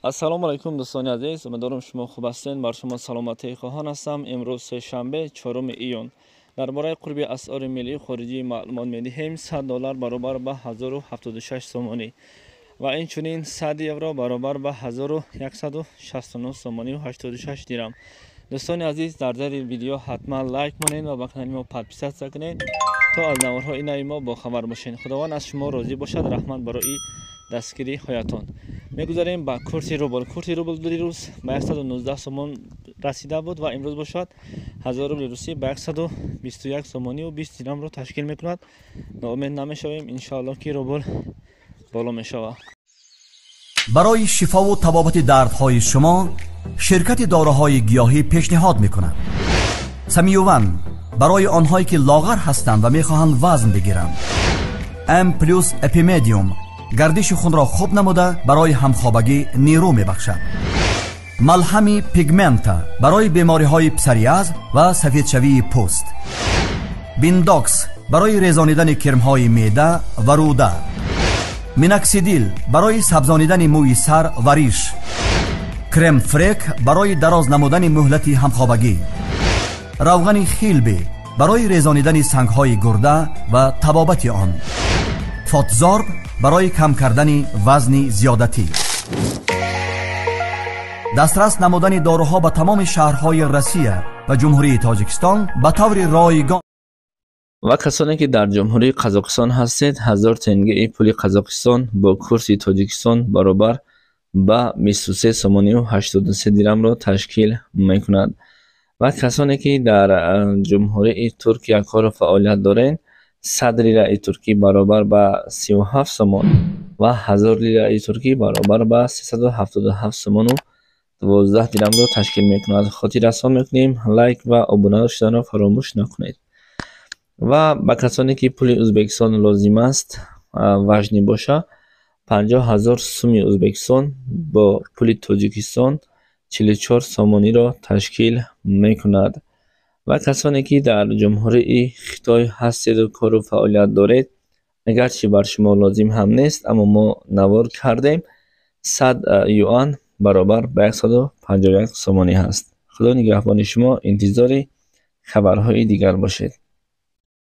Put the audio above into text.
السلام علیکم دوستان عزیز، امیدوارم شما خوب هستین. بر شما سلامتی خواهان هستم. امروز سه شنبه 4 ایون. درباره قرب اسعار ملی خارجی معلومات میدهیم. $100 برابر به 1076 سومانی و اینچنین 100 یورو برابر به 1169 سومانی و 86 درم. دوستان عزیز، در ضمن ویدیو حتما لایک کنین و به کانال ما پادپیسات کنین تا از نوارهای نوی ما با خبر باشین. خداوند از شما راضی باشد. رحمت برای دستگیری هایتان. میگذاریم با کورس روبل. کورس روبل دیروز به 119 سومون رسیده بود و امروز باشد 1000 روبل روسی به 121 سومانی و 20 درم رو تشکیل میکند. ناامید نمیشویم، ان شاء الله که روبل بالا میشود. برای شفا و تبابت دردهای شما شرکت داروهای گیاهی پیشنهاد میکند سمیوون برای آنهایی که لاغر هستند و میخواهند وزن بگیرند. ام پلوس اپیمدیوم گردش خون را خوب نموده برای همخوابگی نیرو میبخشد. ملهم پیگمنتا برای بیماری های پسریاز و سفید شوی پوست. بینداکس برای ریزانیدن کرم های معده و روده. میناکسیدیل برای سبزانیدن موی سر و ریش. کرم فریک برای دراز نمودن مهلت همخوابگی. روغن خیلبی برای ریزانیدن سنگ های گرده و تبابت آن. فاتزارب برای کم کردن وزن زیادتی. دسترس نمودن داروها به تمام شهرهای روسیه و جمهوری تاجیکستان به طور رایگان. و کسانی که در جمهوری قزاقستان هستید، 1000 تنگه پول قزاقستان با کورس تاجیکستان برابر به 23 سومانی و 83 درم را تشکیل میکند. و کسانی که در جمهوری ترکیه کار و فعالیت دارند، 100 لیره ترکی برابر به 37 سومن و 1000 لیره ترکی برابر به 377 سومن و 12 درم را تشکیل میکند. خاطر رسان میکنیم لایک و ابونه شدن را فراموش نکنید. و به کسانی که پول ازبکستان لازم است وجنی باشه، 50,000 سوم ازبکستان با پول تاجیکستان 44 سومانی را تشکیل میکند. و کسانی که در جمهوری خیتای هستید و کار و فعالیت دارید، اگرچه بر شما لازم هم نیست اما ما نوار کردیم، 100 یوان برابر به 151 سومانی هست. خدا نگهبان شما. انتظار خبرهای دیگر باشید.